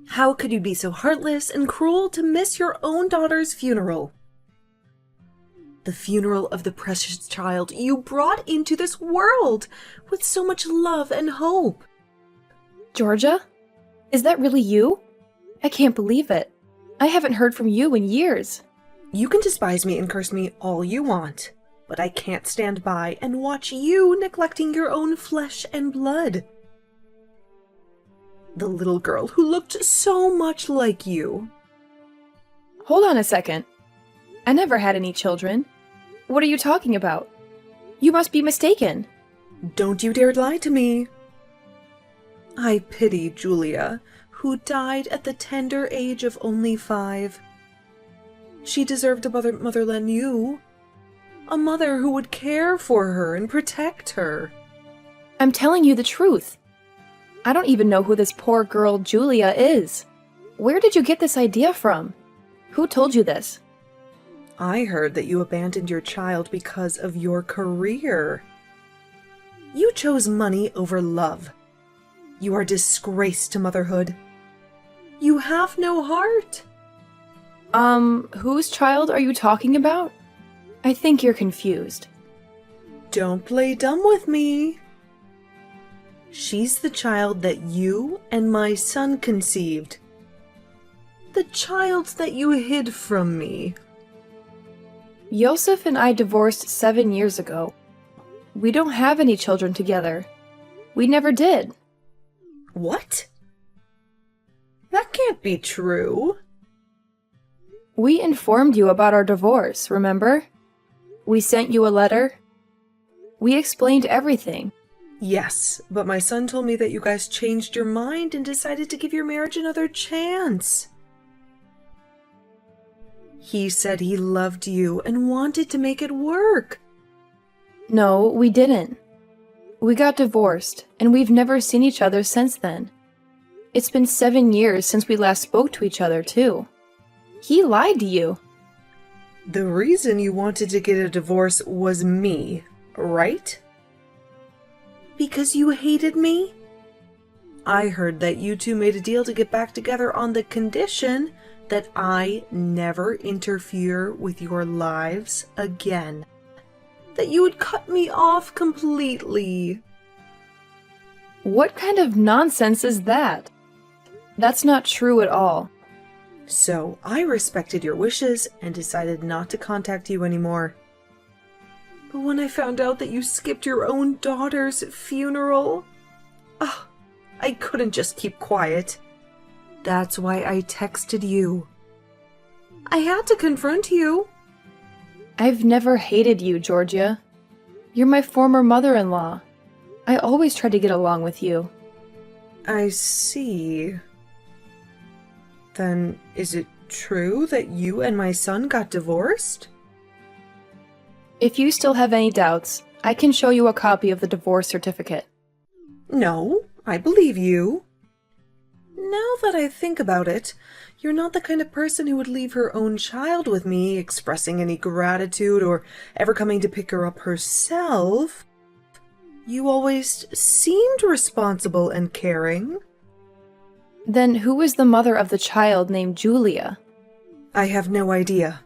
How could you be so heartless and cruel to miss your own daughter's funeral? The funeral of the precious child you brought into this world with so much love and hope. Georgia? Is that really you? I can't believe it. I haven't heard from you in years. You can despise me and curse me all you want, but I can't stand by and watch you neglecting your own flesh and blood. The little girl who looked so much like you. Hold on a second. I never had any children. What are you talking about? You must be mistaken. Don't you dare lie to me. I pity Julia, who died at the tender age of only 5. She deserved a mother than you. A mother who would care for her and protect her. I'm telling you the truth. I don't even know who this poor girl Julia is. Where did you get this idea from? Who told you this? I heard that you abandoned your child because of your career. You chose money over love. You are a disgrace to motherhood. You have no heart. Whose child are you talking about? I think you're confused. Don't play dumb with me. She's the child that you and my son conceived. The child that you hid from me. Yosef and I divorced 7 years ago. We don't have any children together. We never did. What? That can't be true. We informed you about our divorce, remember? We sent you a letter. We explained everything. Yes, but my son told me that you guys changed your mind and decided to give your marriage another chance. He said he loved you and wanted to make it work. No, we didn't. We got divorced, and we've never seen each other since then. It's been 7 years since we last spoke to each other, too. He lied to you. The reason you wanted to get a divorce was me, right? Because you hated me? I heard that you two made a deal to get back together on the condition that I never interfere with your lives again. That you would cut me off completely. What kind of nonsense is that? That's not true at all. So I respected your wishes and decided not to contact you anymore. But when I found out that you skipped your own daughter's funeral, I couldn't just keep quiet. That's why I texted you. I had to confront you. I've never hated you, Georgia. You're my former mother-in-law. I always try to get along with you. I see. Then is it true that you and my son got divorced? If you still have any doubts, I can show you a copy of the divorce certificate. No, I believe you. Now that I think about it, you're not the kind of person who would leave her own child with me, expressing any gratitude or ever coming to pick her up herself. You always seemed responsible and caring. Then who is the mother of the child named Julia? I have no idea.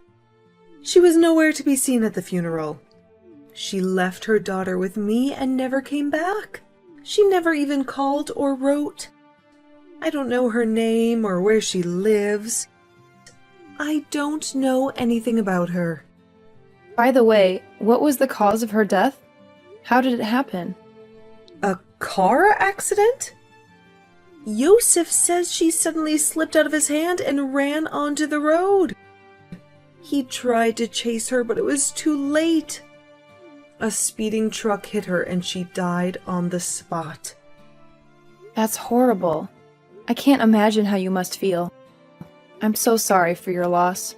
She was nowhere to be seen at the funeral. She left her daughter with me and never came back. She never even called or wrote. I don't know her name or where she lives. I don't know anything about her. By the way, what was the cause of her death? How did it happen? A car accident? Yosef says she suddenly slipped out of his hand and ran onto the road. He tried to chase her, but it was too late. A speeding truck hit her and she died on the spot. That's horrible. I can't imagine how you must feel. I'm so sorry for your loss.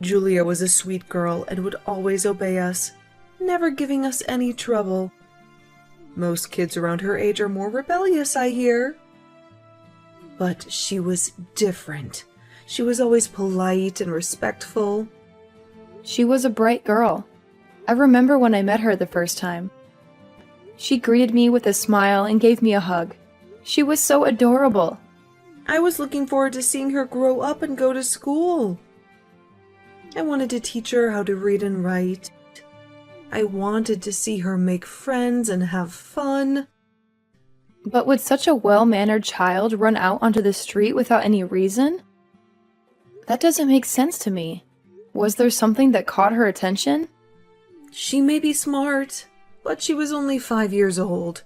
Julia was a sweet girl and would always obey us, never giving us any trouble. Most kids around her age are more rebellious, I hear. But she was different. She was always polite and respectful. She was a bright girl. I remember when I met her the first time. She greeted me with a smile and gave me a hug. She was so adorable. I was looking forward to seeing her grow up and go to school. I wanted to teach her how to read and write. I wanted to see her make friends and have fun. But would such a well-mannered child run out onto the street without any reason? That doesn't make sense to me. Was there something that caught her attention? She may be smart, but she was only 5 years old.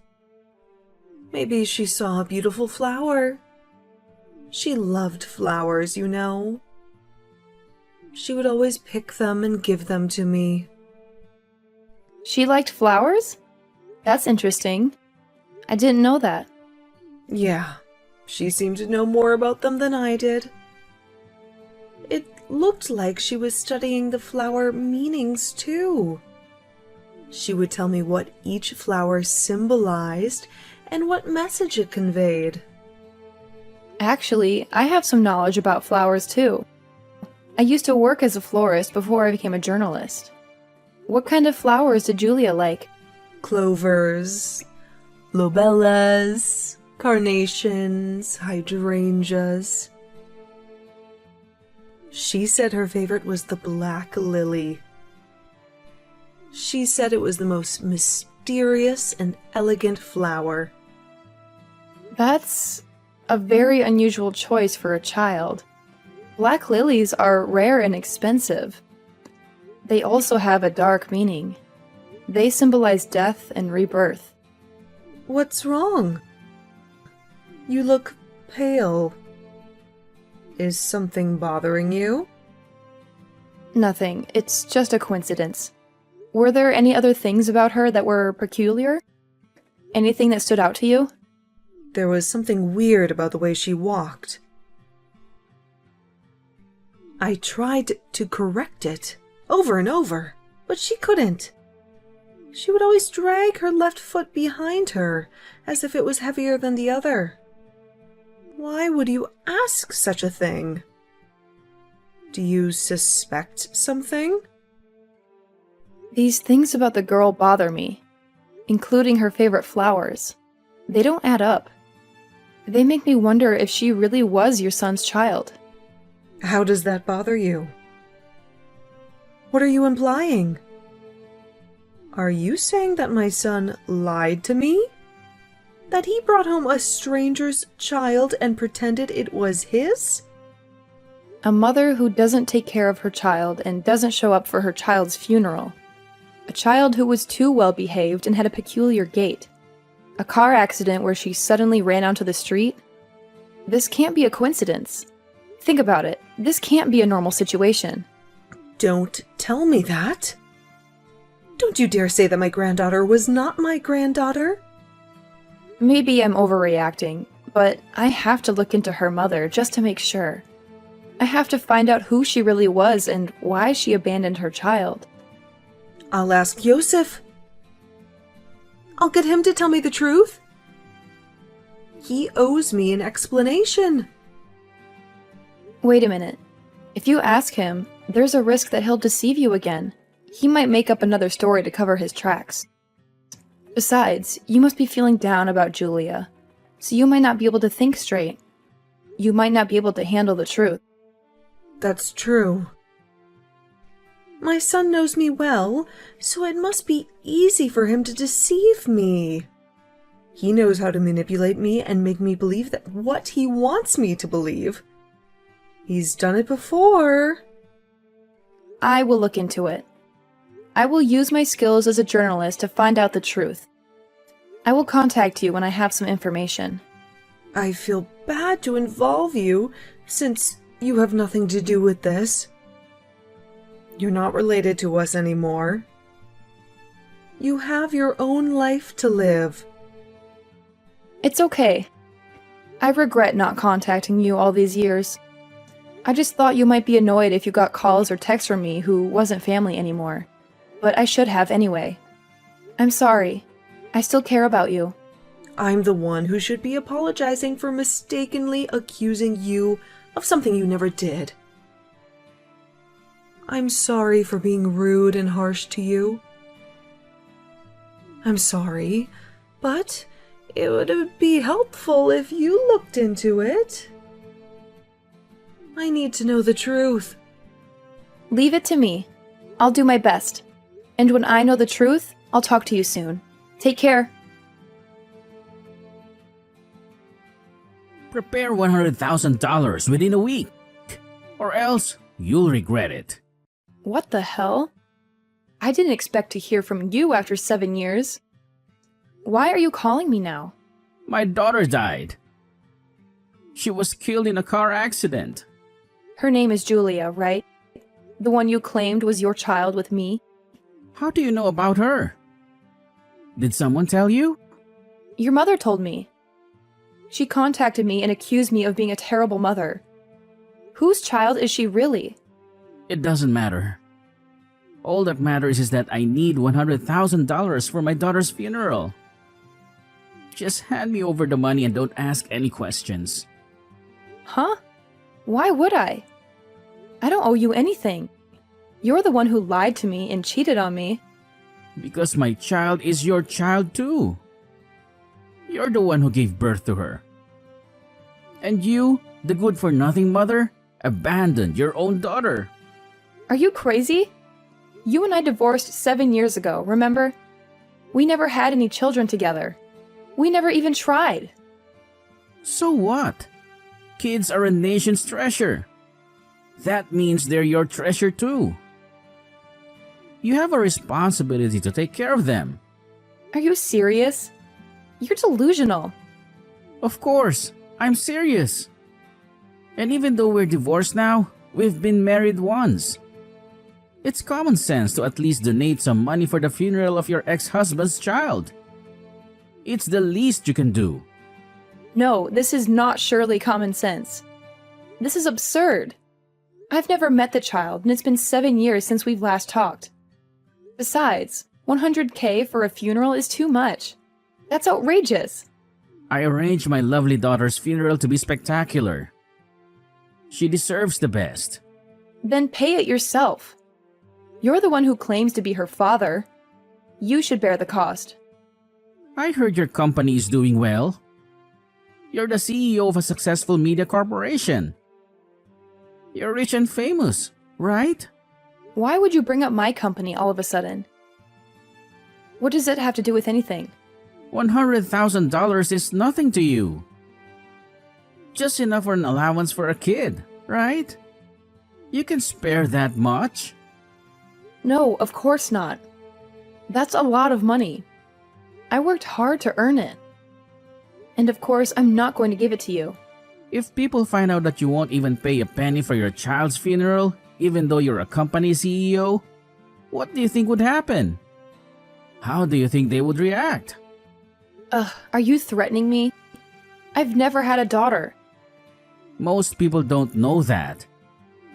Maybe she saw a beautiful flower. She loved flowers, you know. She would always pick them and give them to me. She liked flowers? That's interesting. I didn't know that. Yeah, she seemed to know more about them than I did. It looked like she was studying the flower meanings too. She would tell me what each flower symbolized and what message it conveyed. Actually, I have some knowledge about flowers too. I used to work as a florist before I became a journalist. What kind of flowers did Julia like? Clovers, lobellas, carnations, hydrangeas. She said her favorite was the black lily. She said it was the most mysterious and elegant flower. That's a very unusual choice for a child. Black lilies are rare and expensive. They also have a dark meaning. They symbolize death and rebirth. What's wrong? You look pale. Is something bothering you? Nothing. It's just a coincidence. Were there any other things about her that were peculiar? Anything that stood out to you? There was something weird about the way she walked. I tried to correct it over and over, but she couldn't. She would always drag her left foot behind her, as if it was heavier than the other. Why would you ask such a thing? Do you suspect something? These things about the girl bother me, including her favorite flowers. They don't add up. They make me wonder if she really was your son's child. How does that bother you? What are you implying? Are you saying that my son lied to me? That he brought home a stranger's child and pretended it was his? A mother who doesn't take care of her child and doesn't show up for her child's funeral. A child who was too well behaved and had a peculiar gait. A car accident where she suddenly ran onto the street. This can't be a coincidence. Think about it. This can't be a normal situation. Don't tell me that. Don't you dare say that my granddaughter was not my granddaughter. Maybe I'm overreacting, but I have to look into her mother just to make sure. I have to find out who she really was and why she abandoned her child. I'll ask Yosef. I'll get him to tell me the truth. He owes me an explanation. Wait a minute. If you ask him, there's a risk that he'll deceive you again. He might make up another story to cover his tracks. Besides, you must be feeling down about Julia, so you might not be able to think straight. You might not be able to handle the truth. That's true. My son knows me well, so it must be easy for him to deceive me. He knows how to manipulate me and make me believe that what he wants me to believe. He's done it before. I will look into it. I will use my skills as a journalist to find out the truth. I will contact you when I have some information. I feel bad to involve you, since you have nothing to do with this. You're not related to us anymore. You have your own life to live. It's okay. I regret not contacting you all these years. I just thought you might be annoyed if you got calls or texts from me who wasn't family anymore. But I should have anyway. I'm sorry. I still care about you. I'm the one who should be apologizing for mistakenly accusing you of something you never did. I'm sorry for being rude and harsh to you. I'm sorry, but it would be helpful if you looked into it. I need to know the truth. Leave it to me. I'll do my best. And when I know the truth, I'll talk to you soon. Take care. Prepare $100,000 within a week, or else you'll regret it. What the hell? I didn't expect to hear from you after 7 years. Why are you calling me now? My daughter died. She was killed in a car accident. Her name is Julia, right? The one you claimed was your child with me? How do you know about her? Did someone tell you? Your mother told me. She contacted me and accused me of being a terrible mother. Whose child is she really? It doesn't matter. All that matters is that I need $100,000 for my daughter's funeral. Just hand me over the money and don't ask any questions. Huh? Why would I? I don't owe you anything. You're the one who lied to me and cheated on me. Because my child is your child too. You're the one who gave birth to her. And you, the good-for-nothing mother, abandoned your own daughter. Are you crazy? You and I divorced 7 years ago, remember? We never had any children together. We never even tried. So what? Kids are a nation's treasure. That means they're your treasure too. You have a responsibility to take care of them. Are you serious? You're delusional. Of course, I'm serious. And even though we're divorced now, we've been married once. It's common sense to at least donate some money for the funeral of your ex-husband's child. It's the least you can do. No, this is not surely common sense. This is absurd. I've never met the child, and it's been 7 years since we've last talked. Besides, $100K for a funeral is too much. That's outrageous. I arranged my lovely daughter's funeral to be spectacular. She deserves the best. Then pay it yourself. You're the one who claims to be her father. You should bear the cost. I heard your company is doing well. You're the CEO of a successful media corporation. You're rich and famous, right? Why would you bring up my company all of a sudden? What does it have to do with anything? $100,000 is nothing to you. Just enough for an allowance for a kid, right? You can spare that much. No, of course not. That's a lot of money. I worked hard to earn it. And of course, I'm not going to give it to you. If people find out that you won't even pay a penny for your child's funeral, even though you're a company CEO, what do you think would happen? How do you think they would react? Are you threatening me? I've never had a daughter. Most people don't know that.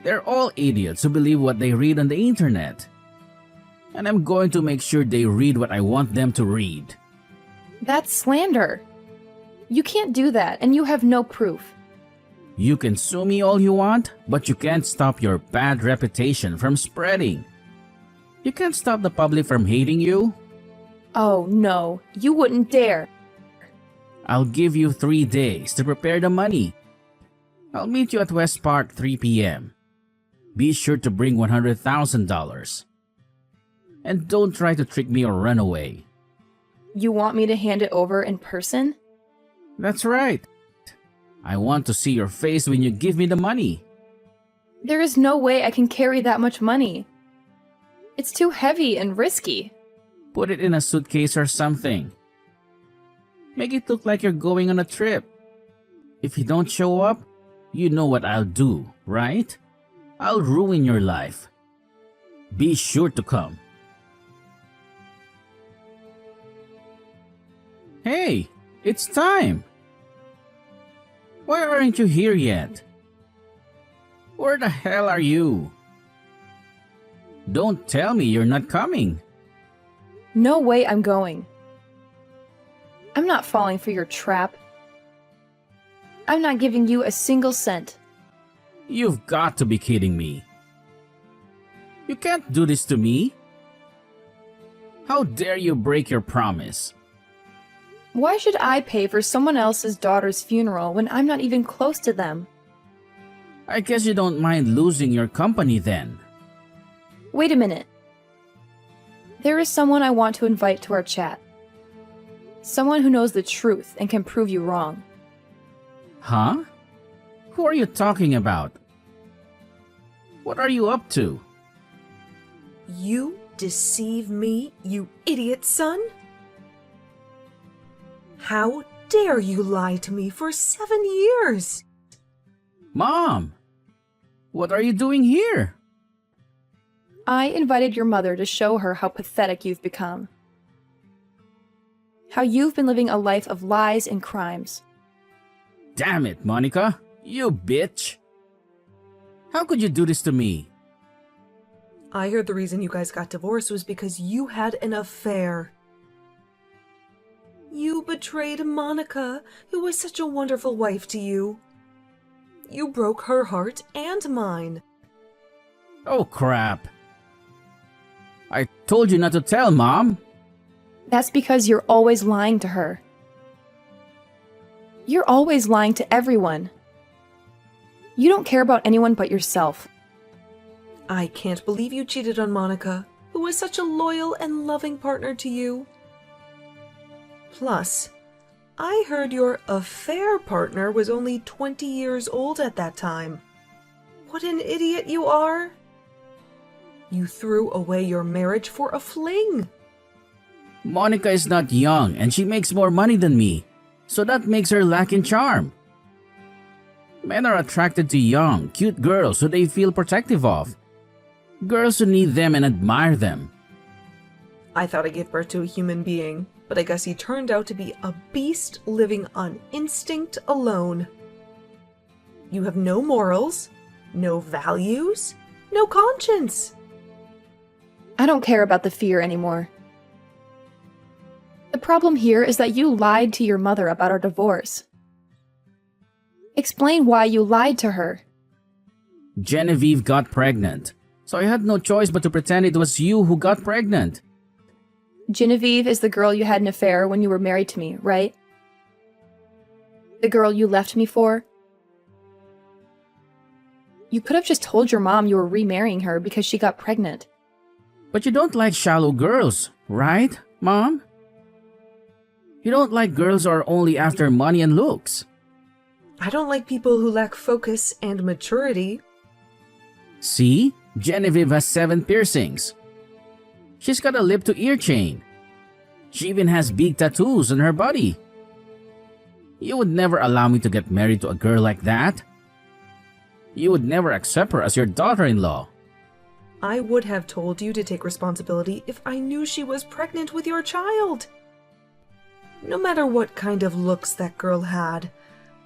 They're all idiots who believe what they read on the internet. And I'm going to make sure they read what I want them to read. That's slander. You can't do that, and you have no proof. You can sue me all you want, but you can't stop your bad reputation from spreading. You can't stop the public from hating you. Oh, no, you wouldn't dare. I'll give you 3 days to prepare the money. I'll meet you at West Park 3 p.m. Be sure to bring $100,000. And don't try to trick me or run away. You want me to hand it over in person? That's right. I want to see your face when you give me the money. There is no way I can carry that much money. It's too heavy and risky. Put it in a suitcase or something. Make it look like you're going on a trip. If you don't show up, you know what I'll do, right? I'll ruin your life. Be sure to come. Hey, it's time. Why aren't you here yet? Where the hell are you? Don't tell me you're not coming. No way I'm going. I'm not falling for your trap. I'm not giving you a single cent. You've got to be kidding me. You can't do this to me. How dare you break your promise? Why should I pay for someone else's daughter's funeral when I'm not even close to them? I guess you don't mind losing your company then. Wait a minute. There is someone I want to invite to our chat. Someone who knows the truth and can prove you wrong. Huh? Who are you talking about? What are you up to? You deceive me, you idiot son? How dare you lie to me for 7 years? Mom! What are you doing here? I invited your mother to show her how pathetic you've become. How you've been living a life of lies and crimes. Damn it, Monica! You bitch! How could you do this to me? I heard the reason you guys got divorced was because you had an affair. You betrayed Monica, who was such a wonderful wife to you. You broke her heart and mine. Oh crap! I told you not to tell, Mom! That's because you're always lying to her. You're always lying to everyone. You don't care about anyone but yourself. I can't believe you cheated on Monica, who was such a loyal and loving partner to you. Plus, I heard your affair partner was only 20 years old at that time. What an idiot you are! You threw away your marriage for a fling. Monica is not young and she makes more money than me, so that makes her lack in charm. Men are attracted to young, cute girls who they feel protective of. Girls who need them and admire them. I thought I gave birth to a human being, but I guess he turned out to be a beast living on instinct alone. You have no morals, no values, no conscience. I don't care about the fear anymore. The problem here is that you lied to your mother about our divorce. Explain why you lied to her. Genevieve got pregnant, so I had no choice but to pretend it was you who got pregnant. Genevieve is the girl you had an affair when you were married to me, right? The girl you left me for? You could have just told your mom you were remarrying her because she got pregnant. But you don't like shallow girls, right, Mom? You don't like girls who are only after money and looks. I don't like people who lack focus and maturity. See? Genevieve has 7 piercings. She's got a lip-to-ear chain. She even has big tattoos on her body. You would never allow me to get married to a girl like that. You would never accept her as your daughter-in-law. I would have told you to take responsibility if I knew she was pregnant with your child. No matter what kind of looks that girl had,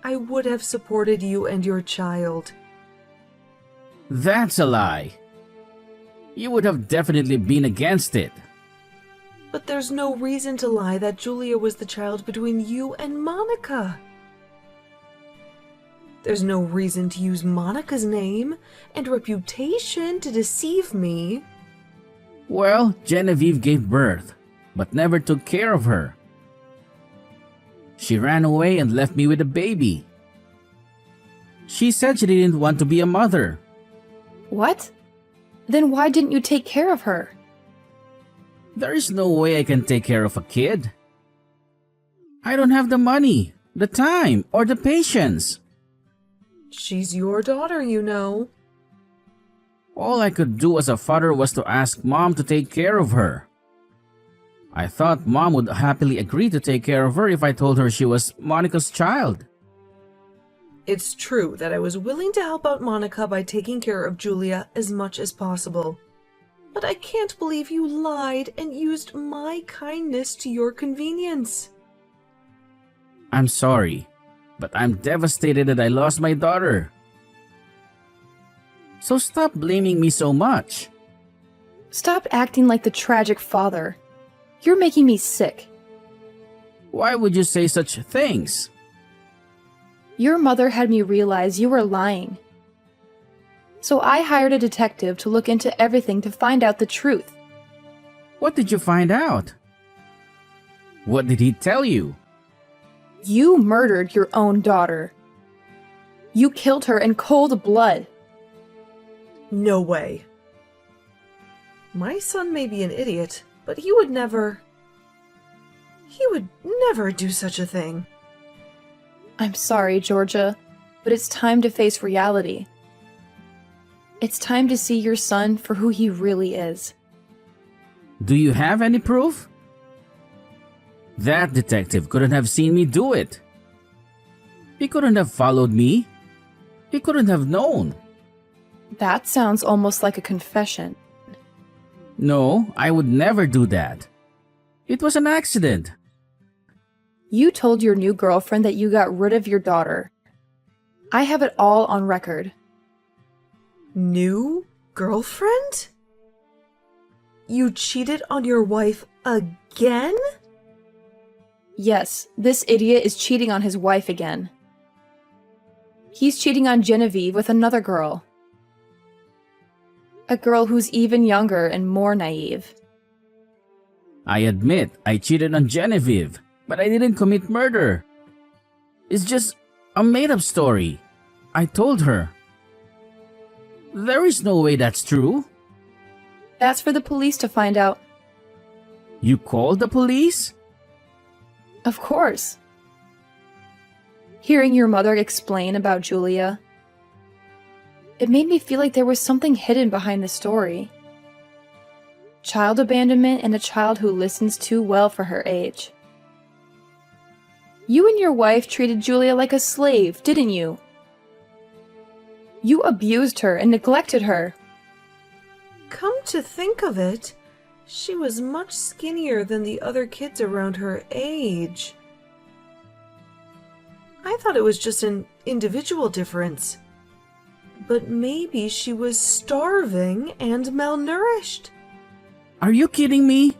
I would have supported you and your child. That's a lie. You would have definitely been against it. But there's no reason to lie that Julia was the child between you and Monica. There's no reason to use Monica's name and reputation to deceive me. Well, Genevieve gave birth, but never took care of her. She ran away and left me with a baby. She said she didn't want to be a mother. What? Then why didn't you take care of her? There is no way I can take care of a kid. I don't have the money, the time, or the patience. She's your daughter, you know. All I could do as a father was to ask Mom to take care of her. I thought Mom would happily agree to take care of her if I told her she was Monica's child. It's true that I was willing to help out Monica by taking care of Julia as much as possible. But I can't believe you lied and used my kindness to your convenience. I'm sorry, but I'm devastated that I lost my daughter. So stop blaming me so much. Stop acting like the tragic father. You're making me sick. Why would you say such things? Your mother had me realize you were lying. So I hired a detective to look into everything to find out the truth. What did you find out? What did he tell you? You murdered your own daughter. You killed her in cold blood. No way. My son may be an idiot, but he would never do such a thing. I'm sorry, Georgia, but it's time to face reality. It's time to see your son for who he really is. Do you have any proof? That detective couldn't have seen me do it. He couldn't have followed me. He couldn't have known. That sounds almost like a confession. No, I would never do that. It was an accident. You told your new girlfriend that you got rid of your daughter. I have it all on record. New girlfriend? You cheated on your wife again? Yes, this idiot is cheating on his wife again. He's cheating on Genevieve with another girl. A girl who's even younger and more naive. I admit I cheated on Genevieve, but I didn't commit murder. It's just a made-up story. I told her. There is no way that's true. That's for the police to find out. You called the police? Of course. Hearing your mother explain about Julia, it made me feel like there was something hidden behind the story. Child abandonment and a child who listens too well for her age. You and your wife treated Julia like a slave, didn't you? You abused her and neglected her. Come to think of it, she was much skinnier than the other kids around her age. I thought it was just an individual difference. But maybe she was starving and malnourished. Are you kidding me?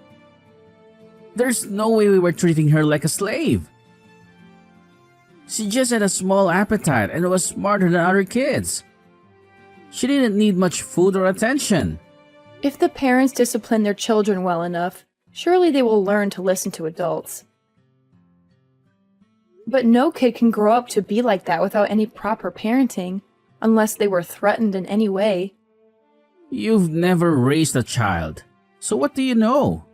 There's no way we were treating her like a slave. She just had a small appetite and was smarter than other kids. She didn't need much food or attention. If the parents discipline their children well enough, surely they will learn to listen to adults. But no kid can grow up to be like that without any proper parenting, unless they were threatened in any way. You've never raised a child, so what do you know?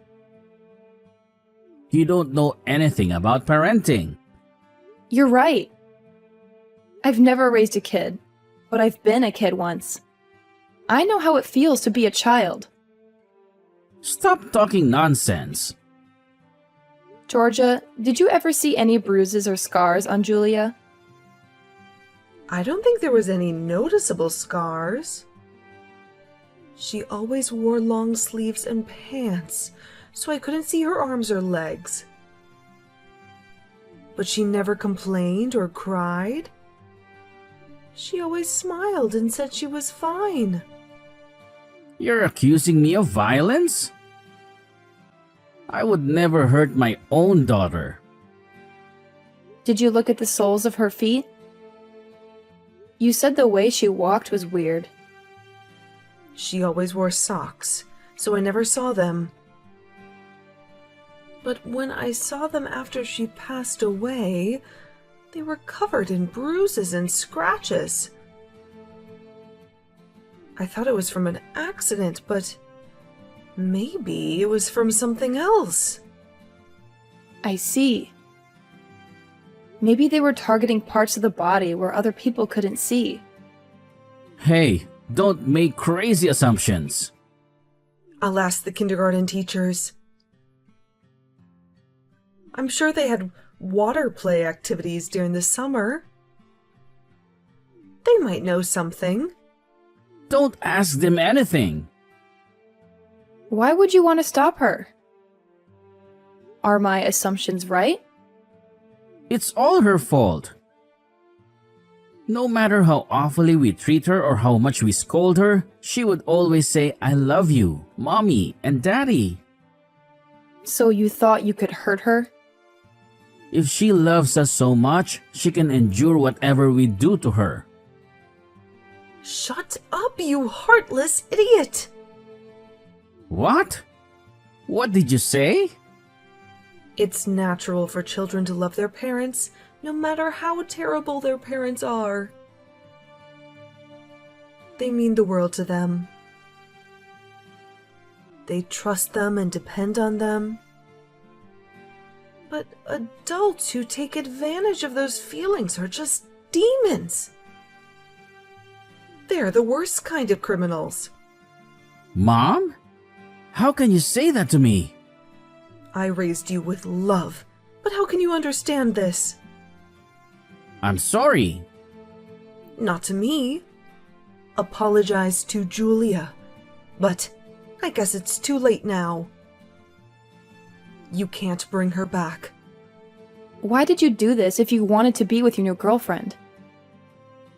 You don't know anything about parenting. You're right. I've never raised a kid, but I've been a kid once. I know how it feels to be a child. Stop talking nonsense. Georgia, did you ever see any bruises or scars on Julia? I don't think there was any noticeable scars. She always wore long sleeves and pants, so I couldn't see her arms or legs. But she never complained or cried. She always smiled and said she was fine. You're accusing me of violence? I would never hurt my own daughter. Did you look at the soles of her feet? You said the way she walked was weird. She always wore socks, so I never saw them. But when I saw them after she passed away, they were covered in bruises and scratches. I thought it was from an accident, but maybe it was from something else. I see. Maybe they were targeting parts of the body where other people couldn't see. Hey, don't make crazy assumptions. I'll ask the kindergarten teachers. I'm sure they had water play activities during the summer. They might know something. Don't ask them anything. Why would you want to stop her? Are my assumptions right? It's all her fault. No matter how awfully we treat her or how much we scold her, she would always say, "I love you, Mommy and Daddy." So you thought you could hurt her? If she loves us so much, she can endure whatever we do to her. Shut up, you heartless idiot! What? What did you say? It's natural for children to love their parents, no matter how terrible their parents are. They mean the world to them. They trust them and depend on them. But adults who take advantage of those feelings are just demons. They're the worst kind of criminals. Mom? How can you say that to me? I raised you with love, but how can you understand this? I'm sorry. Not to me. Apologize to Julia. But I guess it's too late now. You can't bring her back. Why did you do this if you wanted to be with your new girlfriend?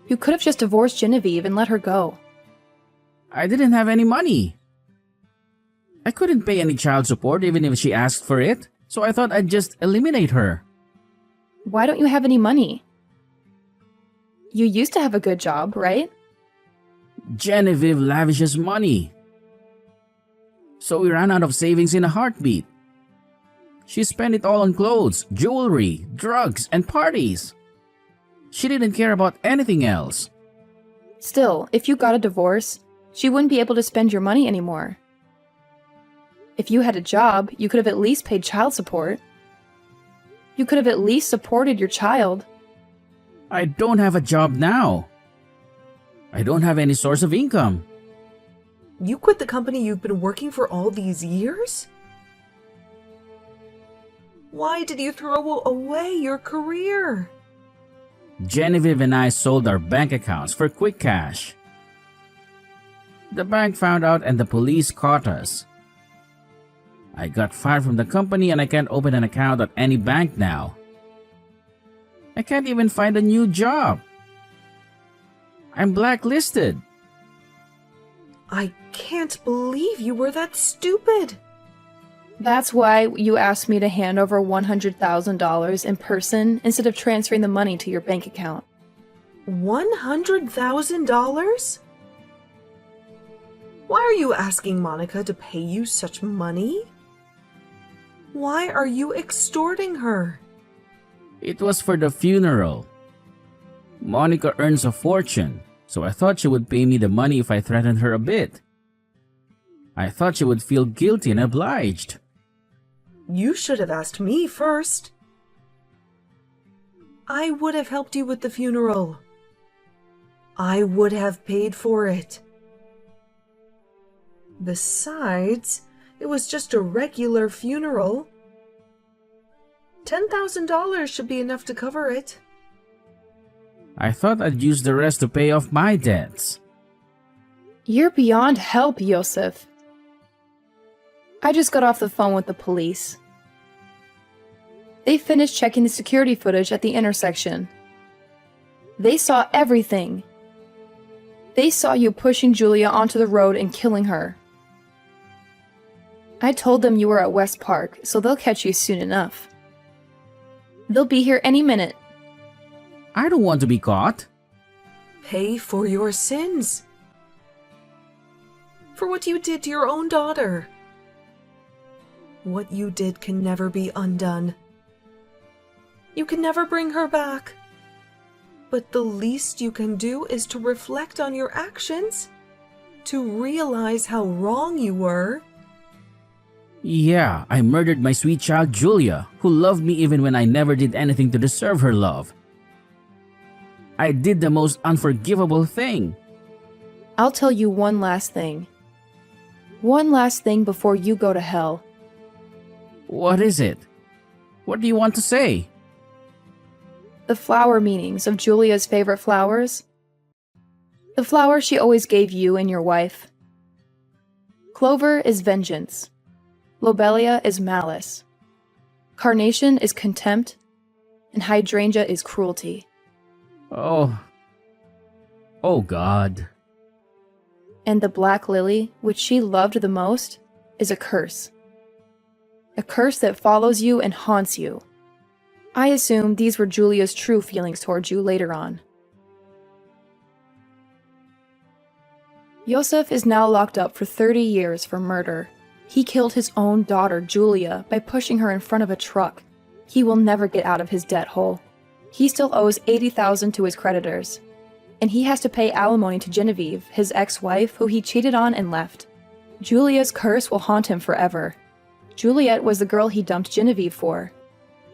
You could have just divorced Genevieve and let her go. I didn't have any money. I couldn't pay any child support even if she asked for it, so I thought I'd just eliminate her. Why don't you have any money? You used to have a good job, right? Genevieve lavishes money. So we ran out of savings in a heartbeat. She spent it all on clothes, jewelry, drugs, and parties. She didn't care about anything else. Still, if you got a divorce, she wouldn't be able to spend your money anymore. If you had a job, you could have at least paid child support. You could have at least supported your child. I don't have a job now. I don't have any source of income. You quit the company you've been working for all these years? Why did you throw away your career? Genevieve and I sold our bank accounts for quick cash. The bank found out and the police caught us. I got fired from the company and I can't open an account at any bank now. I can't even find a new job. I'm blacklisted. I can't believe you were that stupid. That's why you asked me to hand over $100,000 in person instead of transferring the money to your bank account. $100,000? Why are you asking Monica to pay you such money? Why are you extorting her? It was for the funeral. Monica earns a fortune, so I thought she would pay me the money if I threatened her a bit. I thought she would feel guilty and obliged. You should have asked me first. I would have helped you with the funeral. I would have paid for it. Besides, it was just a regular funeral. $10,000 should be enough to cover it. I thought I'd use the rest to pay off my debts. You're beyond help, Yosef. I just got off the phone with the police. They finished checking the security footage at the intersection. They saw everything. They saw you pushing Julia onto the road and killing her. I told them you were at West Park, so they'll catch you soon enough. They'll be here any minute. I don't want to be caught. Pay for your sins. For what you did to your own daughter. What you did can never be undone. You can never bring her back. But the least you can do is to reflect on your actions, to realize how wrong you were. Yeah, I murdered my sweet child Julia, who loved me even when I never did anything to deserve her love. I did the most unforgivable thing. I'll tell you one last thing. One last thing before you go to hell. What is it? What do you want to say? The flower meanings of Julia's favorite flowers. The flower she always gave you and your wife. Clover is vengeance. Lobelia is malice. Carnation is contempt. And hydrangea is cruelty. Oh God. And the black lily, which she loved the most, is a curse. A curse that follows you and haunts you. I assume these were Julia's true feelings towards you later on. Yosef is now locked up for 30 years for murder. He killed his own daughter, Julia, by pushing her in front of a truck. He will never get out of his debt hole. He still owes $80,000 to his creditors. and he has to pay alimony to Genevieve, his ex-wife, who he cheated on and left. Julia's curse will haunt him forever. Juliet was the girl he dumped Genevieve for,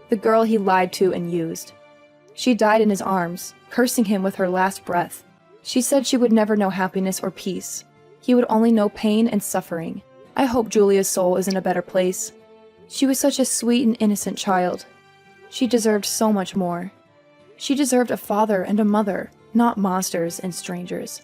the girl he lied to and used. She died in his arms, cursing him with her last breath. She said she would never know happiness or peace. He would only know pain and suffering. I hope Julia's soul is in a better place. She was such a sweet and innocent child. She deserved so much more. She deserved a father and a mother, not monsters and strangers.